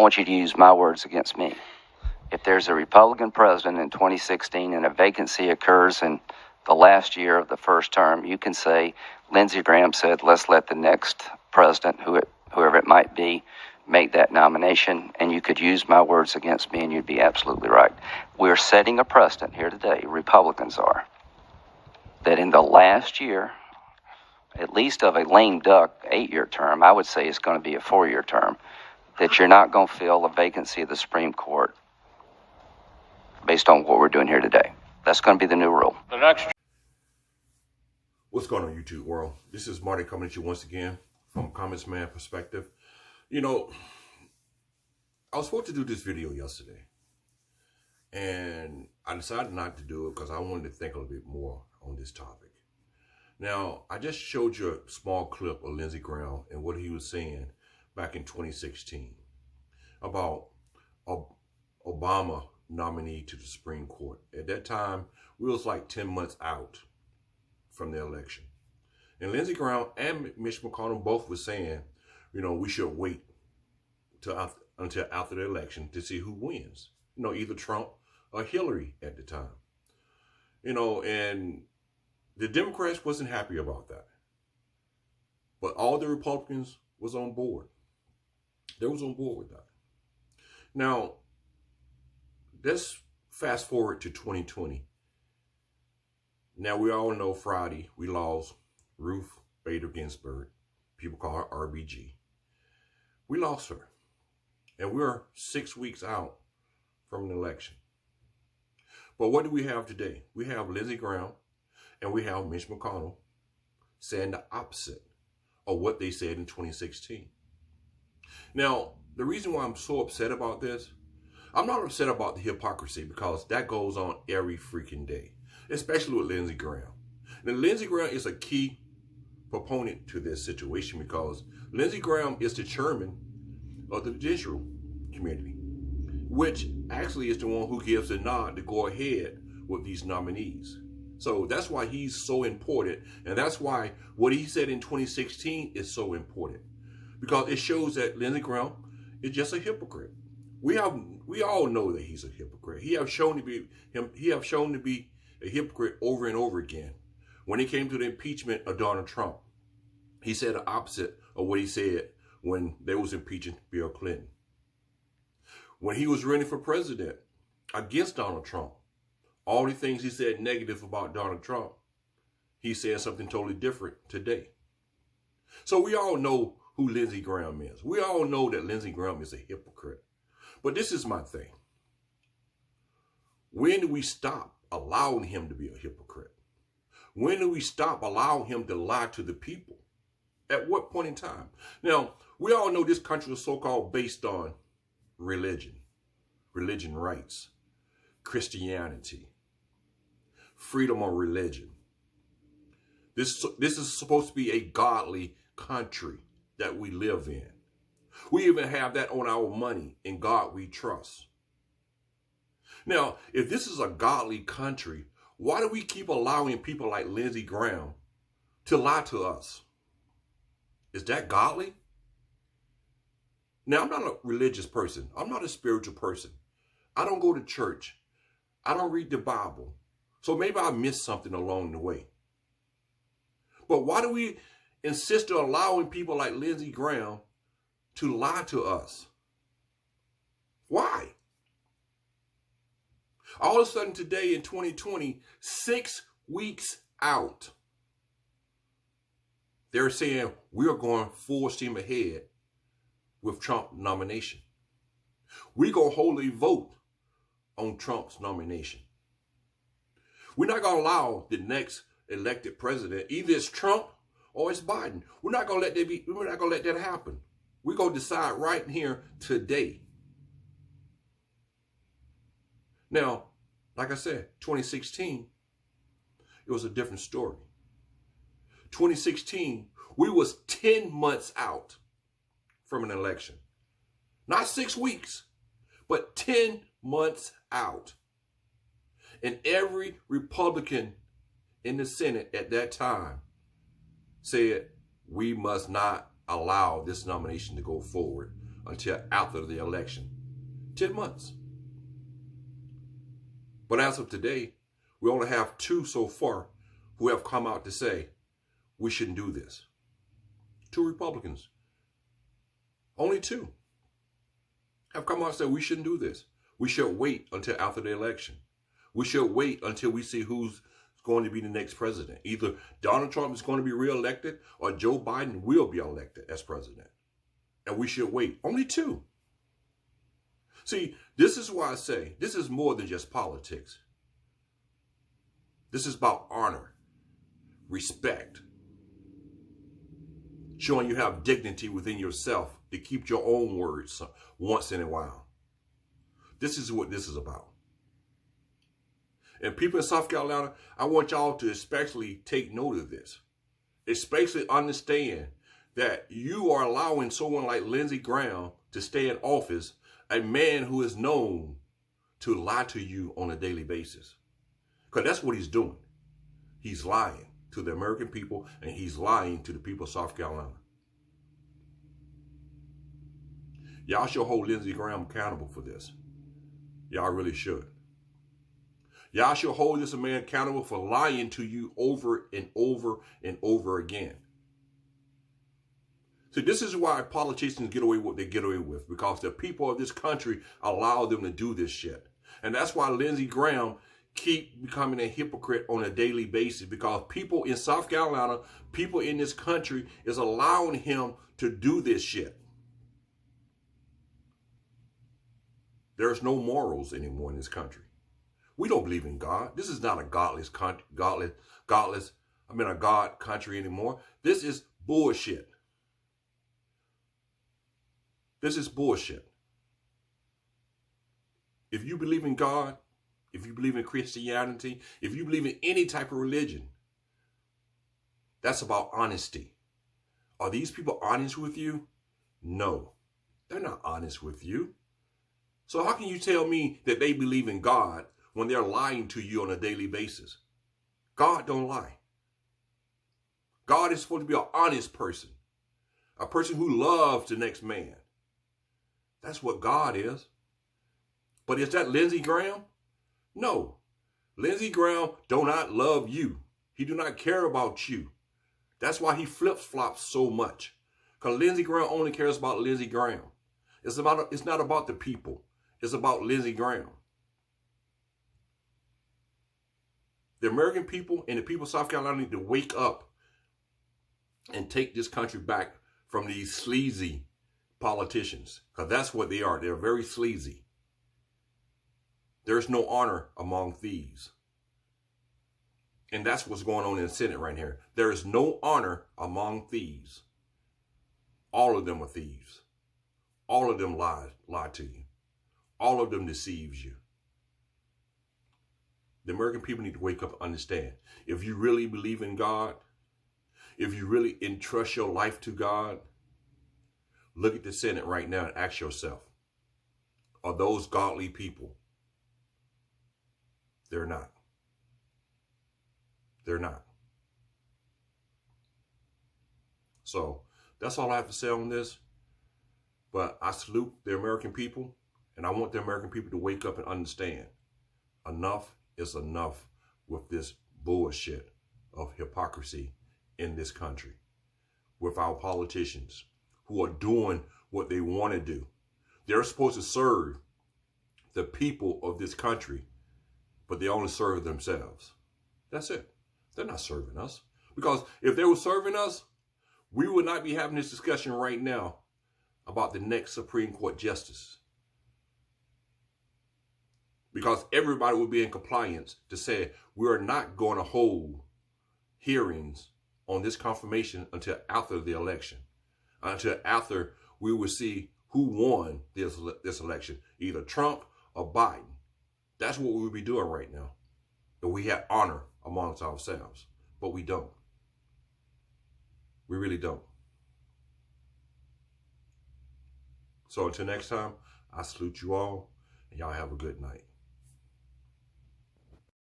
want you to use my words against me. If there's a Republican president in 2016 and a vacancy occurs in the last year of the first term, you can say, Lindsey Graham said, let's let the next president, whoever it might be, make that nomination, and you could use my words against me, and you'd be absolutely right. We're setting a precedent here today, Republicans are, that in the last year, at least of a lame duck 8-year term, I would say it's going to be a 4-year term, that you're not going to fill a vacancy of the Supreme Court based on what we're doing here today. That's going to be the new rule. The next. What's going on, YouTube world? This is Marty coming at you once again from Comments Man perspective. You know, I was supposed to do this video yesterday, and I decided not to do it because I wanted to think a little bit more on this topic. Now, I just showed you a small clip of Lindsey Graham and what he was saying back in 2016 about Obama nominee to the Supreme Court. At that time, we was like 10 months out from the election. And Lindsey Graham and Mitch McConnell both were saying, you know, we should wait until after the election to see who wins. You know, either Trump or Hillary at the time. You know, and the Democrats wasn't happy about that. But all the Republicans was on board. They was on board with that. Now, let's fast forward to 2020. Now, we all know Friday we lost Ruth Bader Ginsburg. People call her RBG. We lost her. And we're 6 weeks out from an election. But what do we have today? We have Lindsey Graham and we have Mitch McConnell saying the opposite of what they said in 2016. Now, the reason why I'm so upset about this, I'm not upset about the hypocrisy because that goes on every freaking day, especially with Lindsey Graham. Now, Lindsey Graham is a key proponent to this situation because Lindsey Graham is the chairman of the judicial community, which actually is the one who gives the nod to go ahead with these nominees. So that's why he's so important, and that's why what he said in 2016 is so important, because it shows that Lindsey Graham is just a hypocrite. We all know that he's a hypocrite. He have shown to be a hypocrite over and over again. When it came to the impeachment of Donald Trump, he said the opposite of what he said when they was impeaching Bill Clinton. When he was running for president against Donald Trump, all the things he said negative about Donald Trump, he said something totally different today. So we all know who Lindsey Graham is. We all know that Lindsey Graham is a hypocrite. But this is my thing. When do we stop allowing him to be a hypocrite? When do we stop allowing him to lie to the people? At what point in time? Now, we all know this country is so-called based on religion rights, Christianity, freedom of religion. This is supposed to be a godly country that we live in. We even have that on our money. In God we trust. Now, if this is a godly country, why do we keep allowing people like Lindsey Graham to lie to us? Is that godly? Now, I'm not a religious person. I'm not a spiritual person. I don't go to church. I don't read the Bible. So maybe I missed something along the way. But why do we insist on allowing people like Lindsey Graham to lie to us? Why? All of a sudden today in 2020, 6 weeks out, they're saying we're going full steam ahead with Trump nomination. We're going to hold a vote on Trump's nomination. We're not going to allow the next elected president, either it's Trump or it's Biden. We're not going to let that happen. We're going to decide right here today. Now, like I said, 2016, it was a different story. 2016, we was 10 months out from an election. Not 6 weeks, but 10 months out. And every Republican in the Senate at that time said, we must not allow this nomination to go forward until after the election. 10 months. But as of today, we only have 2 so far who have come out to say we shouldn't do this. 2 Republicans. Only 2 have come out and said we shouldn't do this. We should wait until after the election. We should wait until we see who's going to be the next president. Either Donald Trump is going to be reelected or Joe Biden will be elected as president. And we should wait. Only 2. See, this is why I say this is more than just politics. This is about honor, respect, showing you have dignity within yourself to keep your own words once in a while. This is what this is about. And people in South Carolina, I want y'all to especially take note of this. Especially understand that you are allowing someone like Lindsey Graham to stay in office, a man who is known to lie to you on a daily basis. Because that's what he's doing. He's lying to the American people, and he's lying to the people of South Carolina. Y'all should hold Lindsey Graham accountable for this. Y'all really should. Y'all should hold this man accountable for lying to you over and over and over again. See, this is why politicians get away with what they get away with, because the people of this country allow them to do this shit. And that's why Lindsey Graham keep becoming a hypocrite on a daily basis, because people in South Carolina, people in this country is allowing him to do this shit. There's no morals anymore in this country. We don't believe in God. This is not a a God country anymore. This is bullshit. This is bullshit. If you believe in God, if you believe in Christianity, if you believe in any type of religion, that's about honesty. Are these people honest with you? No, they're not honest with you. So how can you tell me that they believe in God when they're lying to you on a daily basis? God don't lie. God is supposed to be an honest person, a person who loves the next man. That's what God is. But is that Lindsey Graham? No. Lindsey Graham do not love you. He do not care about you. That's why he flip-flops so much. Because Lindsey Graham only cares about Lindsey Graham. It's not about the people. It's about Lindsey Graham. The American people and the people of South Carolina need to wake up and take this country back from these sleazy politicians. Because that's what they are. They're very sleazy. There's no honor among thieves. And that's what's going on in the Senate right here. There is no honor among thieves. All of them are thieves. All of them lie to you. All of them deceives you. The American people need to wake up and understand. If you really believe in God, if you really entrust your life to God, look at the Senate right now and ask yourself, are those godly people? They're not. They're not. So that's all I have to say on this. But I salute the American people, and I want the American people to wake up and understand enough is enough with this bullshit of hypocrisy in this country, with our politicians who are doing what they want to do. They're supposed to serve the people of this country, but they only serve themselves. That's it. They're not serving us. Because if they were serving us, we would not be having this discussion right now about the next Supreme Court justice. Because everybody would be in compliance to say we are not going to hold hearings on this confirmation until after the election, until after we will see who won this election, either Trump or Biden. That's what we would be doing right now. If we had honor amongst ourselves, but we don't. We really don't. So until next time, I salute you all, and y'all have a good night.